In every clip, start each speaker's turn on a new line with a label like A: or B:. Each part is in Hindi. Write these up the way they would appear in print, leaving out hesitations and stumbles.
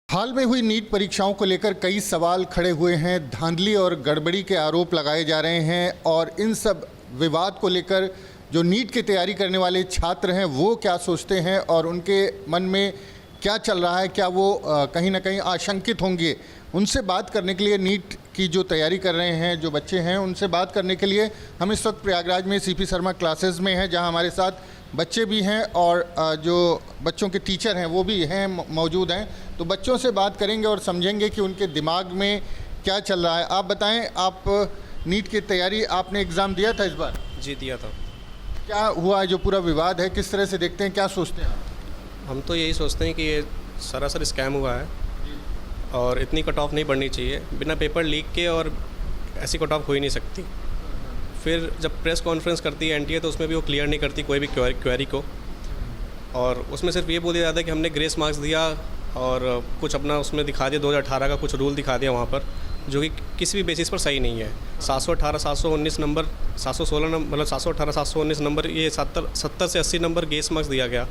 A: हाल में हुई नीट परीक्षाओं को लेकर कई सवाल खड़े हुए हैं। धांधली और गड़बड़ी के आरोप लगाए जा रहे हैं और इन सब विवाद को लेकर जो नीट की तैयारी करने वाले छात्र हैं वो क्या सोचते हैं और उनके मन में क्या चल रहा है, क्या वो कहीं ना कहीं आशंकित होंगे, उनसे बात करने के लिए नीट की जो तैयारी कर रहे हैं जो बच्चे हैं उनसे बात करने के लिए हम इस वक्त प्रयागराज में सीपी शर्मा क्लासेस में हैं, जहां हमारे साथ बच्चे भी हैं और जो बच्चों के टीचर हैं वो भी हैं, मौजूद हैं। तो बच्चों से बात करेंगे और समझेंगे कि उनके दिमाग में क्या चल रहा है। आप बताएं, आप नीट की तैयारी आपने एग्ज़ाम दिया था इस बार?
B: जी दिया था।
A: क्या हुआ है, जो पूरा विवाद है किस तरह से देखते हैं, क्या सोचते हैं आप?
B: हम तो यही सोचते हैं कि ये सरासर स्कैम हुआ है और इतनी कट ऑफ नहीं बढ़नी चाहिए। बिना पेपर लीक के और ऐसी कट ऑफ हो ही नहीं सकती। फिर जब प्रेस कॉन्फ्रेंस करती है एनटीए तो उसमें भी वो क्लियर नहीं करती कोई भी क्वेरी को, और उसमें सिर्फ ये बोल दिया जाता है कि हमने ग्रेस मार्क्स दिया और कुछ अपना उसमें दिखा दिया, 2018 का कुछ रूल दिखा दिया वहाँ पर, जो कि किसी भी बेसिस पर सही नहीं है। 718 719 नंबर, 716 नंबर, मतलब 718 719 नंबर, ये 70 से 80 नंबर गेस मार्क्स दिया गया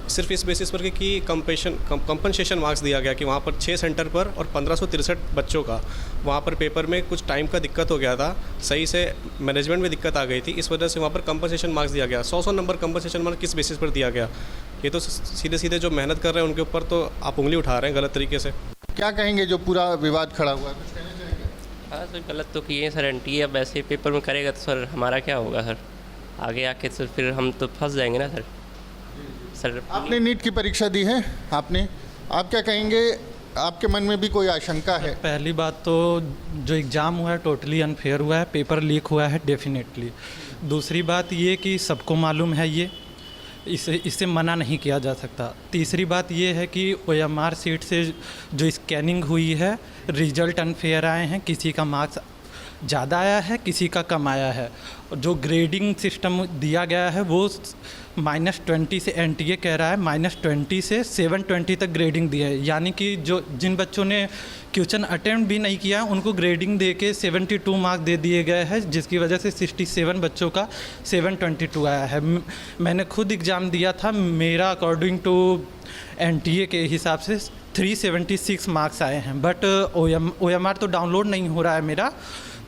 B: सिर्फ इस बेसिस पर कि कंपनसेशन मार्क्स दिया गया कि वहाँ पर 6 सेंटर पर और 1563 बच्चों का वहाँ पर पेपर में कुछ टाइम का दिक्कत हो गया था, सही से मैनेजमेंट में दिक्कत आ गई थी, इस वजह से वहाँ पर कंपनसेशन मार्क्स दिया गया। 100 नंबर कंपनसेशन मार्क्स किस बेसिस पर दिया गया? ये तो सीधे सीधे जो मेहनत कर रहे हैं उनके ऊपर तो आप उंगली उठा रहे हैं गलत तरीके से।
A: क्या कहेंगे जो पूरा विवाद खड़ा हुआ है?
C: हाँ सर, गलत तो किए सर एनटीए। अब ऐसे पेपर में करेगा तो सर हमारा क्या होगा सर? आगे आके सर फिर हम तो फंस जाएंगे ना सर।
A: आपने नीट की परीक्षा दी है, आप क्या कहेंगे? आपके मन में भी कोई आशंका है?
D: पहली बात तो जो एग्ज़ाम हुआ है टोटली अनफेयर हुआ है, पेपर लीक हुआ है डेफिनेटली। दूसरी बात ये कि सबको मालूम है ये, इससे मना नहीं किया जा सकता। तीसरी बात ये है कि ओएमआर सीट से जो स्कैनिंग हुई है रिजल्ट अनफेयर आए हैं, किसी का मार्क्स ज़्यादा आया है किसी का कम आया है। जो ग्रेडिंग सिस्टम दिया गया है वो -20 से एनटीए कह रहा है -20 से 720 तक ग्रेडिंग दी है, यानी कि जो जिन बच्चों ने क्वेश्चन अटेम्प्ट भी नहीं किया उनको ग्रेडिंग दे के 72 मार्क्स दे दिए गए हैं, जिसकी वजह से 67 बच्चों का 722 आया है। मैंने खुद एग्ज़ाम दिया था, मेरा अकॉर्डिंग टू एनटीए के हिसाब से 376 मार्क्स आए हैं, बट ओएमआर तो डाउनलोड नहीं हो रहा है मेरा,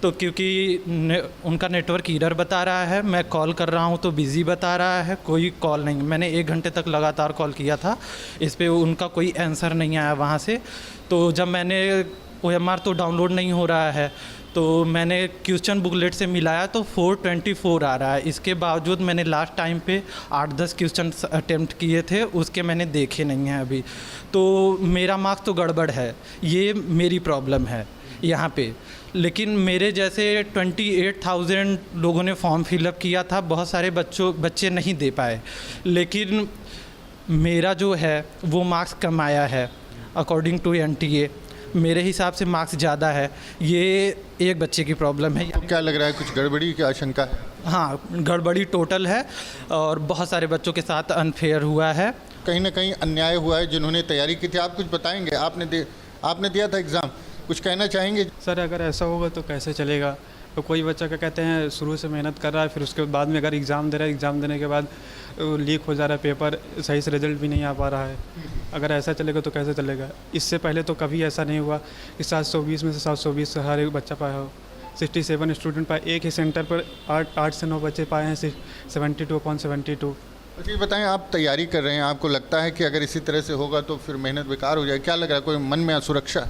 D: तो क्योंकि उनका नेटवर्क एरर बता रहा है। मैं कॉल कर रहा हूं तो बिज़ी बता रहा है, कोई कॉल नहीं। मैंने 1 घंटे तक लगातार कॉल किया था, इस पे उनका कोई आंसर नहीं आया वहां से। तो जब मैंने ओएमआर तो डाउनलोड नहीं हो रहा है तो मैंने क्वेश्चन बुकलेट से मिलाया तो 424 आ रहा है। इसके बावजूद मैंने लास्ट टाइम पे 8-10 क्वेश्चन अटेम्प्ट किए थे, उसके मैंने देखे नहीं हैं अभी। तो मेरा मार्क्स तो गड़बड़ है, ये मेरी प्रॉब्लम है यहाँ पे। लेकिन मेरे जैसे 28,000 लोगों ने फॉर्म फिलअप किया था, बहुत सारे बच्चे नहीं दे पाए, लेकिन मेरा जो है वो मार्क्स कम आया है अकॉर्डिंग टू एनटीए। मेरे हिसाब से मार्क्स ज़्यादा है, ये एक बच्चे की प्रॉब्लम है।
A: तो क्या लग रहा है, कुछ गड़बड़ी की आशंका है?
D: हाँ, गड़बड़ी टोटल है और बहुत सारे बच्चों के साथ अनफेयर हुआ है,
A: कहीं ना कहीं अन्याय हुआ है जिन्होंने तैयारी की थी। आप कुछ बताएंगे? आपने दिया था एग्ज़ाम, कुछ कहना चाहेंगे?
E: सर अगर ऐसा होगा तो कैसे चलेगा? तो कोई बच्चा क्या कहते हैं शुरू से मेहनत कर रहा है, फिर उसके बाद में अगर एग्ज़ाम दे रहा है, एग्ज़ाम देने के बाद लीक हो जा रहा है पेपर, सही से रिजल्ट भी नहीं आ पा रहा है। अगर ऐसा चलेगा तो कैसे चलेगा? इससे पहले तो कभी ऐसा नहीं हुआ कि 720 में से 720 से हर एक बच्चा पाया हो। 67 स्टूडेंट पाए, एक ही सेंटर पर 8 से 9 बच्चे पाए हैं, 72/72।
A: अच्छा, ये बताएं, आप तैयारी कर रहे हैं, आपको लगता है कि अगर इसी तरह से होगा तो फिर मेहनत बेकार हो जाए? क्या लग रहा है, कोई मन में असुरक्षा?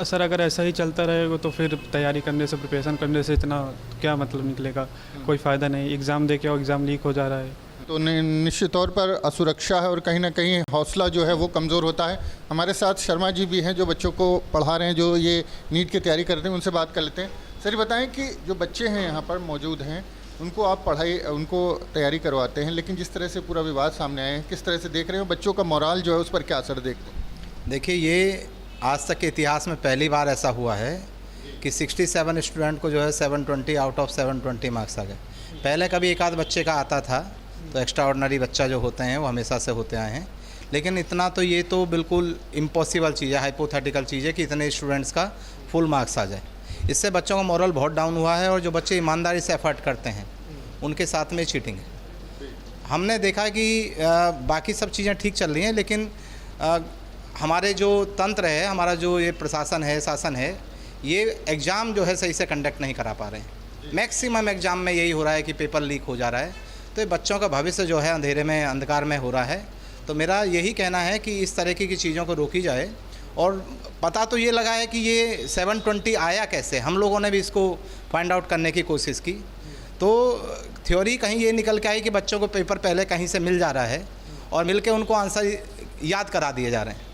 E: सर अगर ऐसा ही चलता रहेगा तो फिर तैयारी करने से, प्रिपरेशन करने से इतना क्या मतलब निकलेगा? कोई फ़ायदा नहीं। एग्ज़ाम दे के और एग्ज़ाम लीक हो जा रहा है
A: तो निश्चित तौर पर असुरक्षा है और कहीं ना कहीं हौसला जो है वो कमज़ोर होता है। हमारे साथ शर्मा जी भी हैं जो बच्चों को पढ़ा रहे हैं, जो ये नीट की तैयारी करते हैं, उनसे बात कर लेते हैं। सर बताएं कि जो बच्चे हैं यहाँ पर मौजूद हैं उनको आप उनको तैयारी करवाते हैं, लेकिन जिस तरह से पूरा विवाद सामने आए हैं, किस तरह से देख रहे हो? बच्चों का मोराल जो है उस पर क्या असर देखते हैं?
F: देखिए, ये आज तक के इतिहास में पहली बार ऐसा हुआ है कि 67 स्टूडेंट को जो है 720 आउट ऑफ 720 मार्क्स आ गए। पहले कभी एक आध बच्चे का आता था, तो एक्स्ट्रा ऑर्डिनरी बच्चा जो होते हैं वो हमेशा से होते आए हैं, लेकिन इतना तो ये तो बिल्कुल इम्पॉसिबल चीज़ है, हाइपोथेटिकल चीज़ है कि इतने स्टूडेंट्स का फुल मार्क्स आ जाए। इससे बच्चों का मोरल बहुत डाउन हुआ है और जो बच्चे ईमानदारी से एफर्ट करते हैं उनके साथ में चीटिंग है। हमने देखा कि बाकी सब चीज़ें ठीक चल रही हैं, लेकिन हमारे जो तंत्र है, हमारा जो ये प्रशासन है, शासन है, ये एग्ज़ाम जो है सही से कंडक्ट नहीं करा पा रहे हैं। मैक्सिमम एग्ज़ाम में यही हो रहा है कि पेपर लीक हो जा रहा है, तो ये बच्चों का भविष्य जो है अंधेरे में, अंधकार में हो रहा है। तो मेरा यही कहना है कि इस तरह की चीज़ों को रोकी जाए। और पता तो ये लगा है कि ये 720 आया कैसे, हम लोगों ने भी इसको फाइंड आउट करने की कोशिश की। तो थ्योरी कहीं ये निकल के आई कि बच्चों को पेपर पहले कहीं से मिल जा रहा है और मिल के उनको आंसर याद करा दिए जा रहे हैं।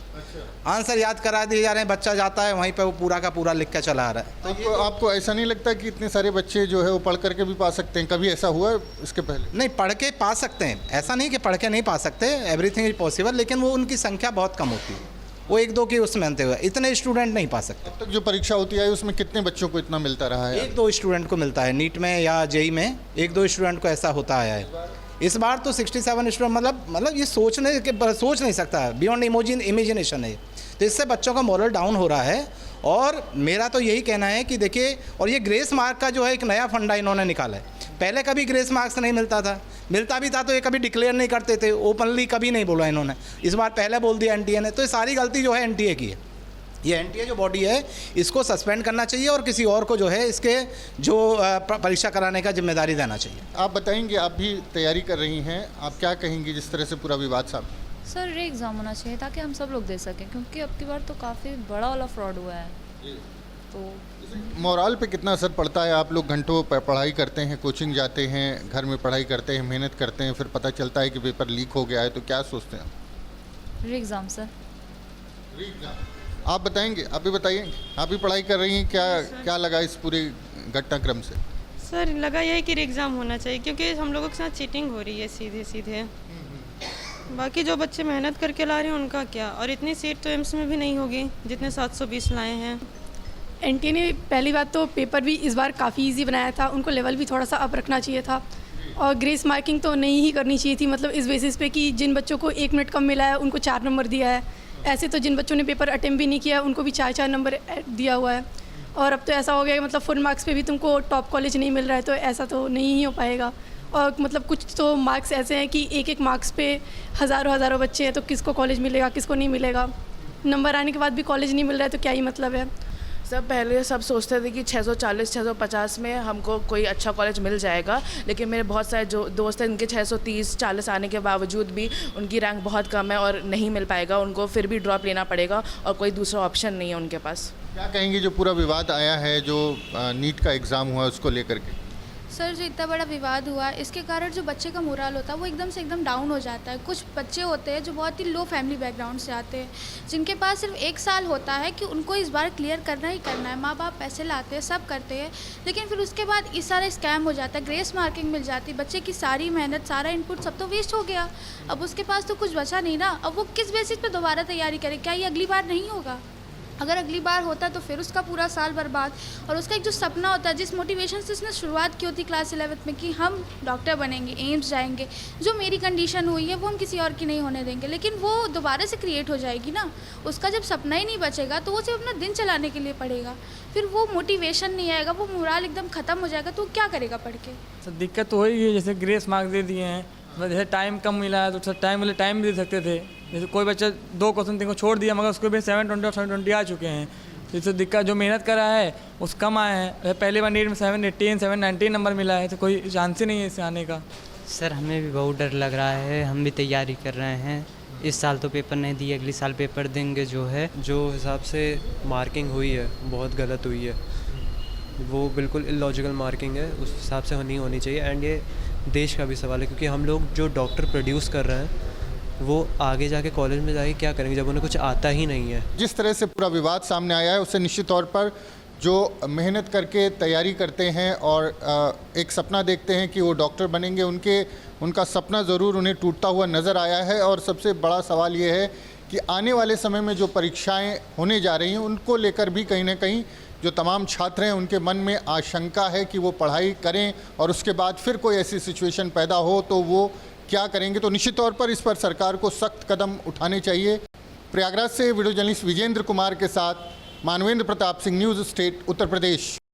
F: आंसर याद करा दिए जा रहे हैं, बच्चा जाता है वहीं पे वो पूरा का पूरा लिख के चला आ रहा है।
A: तो आपको ऐसा नहीं लगता कि इतने सारे बच्चे जो है वो पढ़ करके भी पा सकते हैं? कभी ऐसा हुआ है इसके पहले?
F: नहीं, पढ़ के पा सकते हैं, ऐसा नहीं कि पढ़ के नहीं पा सकते, एवरीथिंग इज पॉसिबल, लेकिन वो उनकी संख्या बहुत कम होती है। वो 1-2 की उसमें अंते हुए इतने स्टूडेंट नहीं पा सकते।
A: अब तक जो परीक्षा होती है उसमें कितने बच्चों को इतना मिलता रहा है?
F: 1-2 स्टूडेंट को मिलता है, नीट में या जेई में 1-2 स्टूडेंट को ऐसा होता आया है। इस बार तो 67 स्टूडेंट, मतलब ये सोच नहीं सकता, बियॉन्ड इमेजिनेशन है। तो इससे बच्चों का मोरल डाउन हो रहा है। और मेरा तो यही कहना है कि देखिए, और ये ग्रेस मार्क का जो है एक नया फंडा इन्होंने निकाला है। पहले कभी ग्रेस मार्क्स नहीं मिलता था, मिलता भी था तो ये कभी डिक्लेयर नहीं करते थे, ओपनली कभी नहीं बोला इन्होंने। इस बार पहले बोल दिया एनटीए ने, तो ये सारी गलती जो है एनटीए की है। ये एनटीए जो बॉडी है इसको सस्पेंड करना चाहिए और किसी और को जो है इसके जो परीक्षा कराने का जिम्मेदारी देना चाहिए।
A: आप बताएंगे, आप भी तैयारी कर रही हैं, आप क्या कहेंगी जिस तरह से पूरा विवाद सामने?
G: सर रे एग्ज़ाम होना चाहिए ताकि हम सब लोग दे सकें, क्योंकि अब की बार तो काफ़ी बड़ा वाला फ्रॉड हुआ है। तो
A: मोरल पे कितना असर पड़ता है? आप लोग घंटों पढ़ाई करते हैं, कोचिंग जाते हैं, घर में पढ़ाई करते हैं, मेहनत करते हैं, फिर पता चलता है कि पेपर लीक हो गया है, तो क्या सोचते हैं?
G: री एग्ज़ाम सर।
A: आप बताएंगे, आप भी बताइए, आप भी पढ़ाई कर रही हैं, क्या लगा इस पूरे घटनाक्रम से?
H: सर लगा यही कि एग्ज़ाम होना चाहिए, क्योंकि हम लोगों के साथ चीटिंग हो रही है सीधे सीधे। बाकी जो बच्चे मेहनत करके ला रहे हैं उनका क्या, और इतनी सीट तो एम्स में भी नहीं होगी जितने 720 लाए हैं।
I: एनटीए ने पहली बात तो पेपर भी इस बार काफ़ी इजी बनाया था, उनको लेवल भी थोड़ा सा अप रखना चाहिए था। और ग्रेस मार्किंग तो नहीं ही करनी चाहिए थी, मतलब इस बेसिस पे कि जिन बच्चों को 1 मिनट कम मिला है उनको 4 नंबर दिया है। ऐसे तो जिन बच्चों ने पेपर अटेम्प्ट भी नहीं किया उनको भी 4-4 नंबर दिया हुआ है। और अब तो ऐसा हो गया कि मतलब फुल मार्क्स पे भी तुमको टॉप कॉलेज नहीं मिल रहा है, तो ऐसा तो नहीं ही हो पाएगा। और मतलब कुछ तो मार्क्स ऐसे हैं कि एक मार्क्स पे हज़ारों बच्चे हैं, तो किसको कॉलेज मिलेगा, किसको नहीं मिलेगा। नंबर आने के बाद भी कॉलेज नहीं मिल रहा है तो क्या ही मतलब है।
J: सब पहले सब सोचते थे कि 640-650 में हमको कोई अच्छा कॉलेज मिल जाएगा, लेकिन मेरे बहुत सारे जो दोस्त हैं इनके 630-40 आने के बावजूद भी उनकी रैंक बहुत कम है और नहीं मिल पाएगा, उनको फिर भी ड्रॉप लेना पड़ेगा और कोई दूसरा ऑप्शन नहीं है उनके पास।
A: क्या कहेंगे जो पूरा विवाद आया है, जो नीट का एग्ज़ाम हुआ उसको लेकर के?
G: सर जो इतना बड़ा विवाद हुआ इसके कारण जो बच्चे का मोरल होता है वो एकदम से एकदम डाउन हो जाता है। कुछ बच्चे होते हैं जो बहुत ही लो फैमिली बैकग्राउंड से आते हैं, जिनके पास सिर्फ 1 साल होता है कि उनको इस बार क्लियर करना ही करना है। माँ बाप पैसे लाते हैं, सब करते हैं, लेकिन फिर उसके बाद इस सारा स्कैम हो जाता है, ग्रेस मार्किंग मिल जाती है, बच्चे की सारी मेहनत, सारा इनपुट सब तो वेस्ट हो गया। अब उसके पास तो कुछ बचा नहीं ना, अब वो किस बेसिस पे दोबारा तैयारी करे? क्या ये अगली बार नहीं होगा? अगर अगली बार होता तो फिर उसका पूरा साल बर्बाद। और उसका एक जो सपना होता है, जिस मोटिवेशन से उसने शुरुआत की होती क्लास 11th में कि हम डॉक्टर बनेंगे, एम्स जाएंगे, जो मेरी कंडीशन हुई है वो हम किसी और की नहीं होने देंगे, लेकिन वो दोबारा से क्रिएट हो जाएगी ना। उसका जब सपना ही नहीं बचेगा तो वो सिर्फ अपना दिन चलाने के लिए पढ़ेगा, फिर वो मोटिवेशन नहीं आएगा, वो मोरल एकदम ख़त्म हो जाएगा, तो वो क्या करेगा पढ़ के?
K: सर दिक्कत तो वही है, जैसे ग्रेस मार्क्स दे दिए हैं, जैसे टाइम कम मिला है तो सर टाइम भी दे सकते थे। जैसे कोई बच्चा 2 क्वेश्चन 3 को छोड़ दिया मगर उसको भी 720 और 720 आ चुके हैं, तो इससे दिक्कत, जो मेहनत करा है उस कम आए हैं। पहले बार नीट में 718 719 नंबर मिला है, तो कोई चांस ही नहीं है इससे आने का।
L: सर हमें भी बहुत डर लग रहा है, हम भी तैयारी कर रहे हैं। इस साल तो पेपर नहीं दिए, अगले साल पेपर देंगे। जो
M: हिसाब से मार्किंग हुई है बहुत गलत हुई है, वो बिल्कुल इलॉजिकल मार्किंग है, उस हिसाब से नहीं होनी चाहिए। एंड ये देश का भी सवाल है, क्योंकि हम लोग जो डॉक्टर प्रोड्यूस कर रहे हैं वो आगे जाके कॉलेज में जाके क्या करेंगे जब उन्हें कुछ आता ही नहीं है।
A: जिस तरह से पूरा विवाद सामने आया है उससे निश्चित तौर पर जो मेहनत करके तैयारी करते हैं और एक सपना देखते हैं कि वो डॉक्टर बनेंगे, उनका सपना ज़रूर उन्हें टूटता हुआ नज़र आया है। और सबसे बड़ा सवाल ये है कि आने वाले समय में जो परीक्षाएं होने जा रही हैं उनको लेकर भी कहीं ना कहीं जो तमाम छात्र हैं उनके मन में आशंका है कि वो पढ़ाई करें और उसके बाद फिर कोई ऐसी सिचुएशन पैदा हो तो वो क्या करेंगे। तो निश्चित तौर पर इस पर सरकार को सख्त कदम उठाने चाहिए। प्रयागराज से वीडियो जर्नलिस्ट विजेंद्र कुमार के साथ मानवेंद्र प्रताप सिंह, न्यूज़ स्टेट, उत्तर प्रदेश।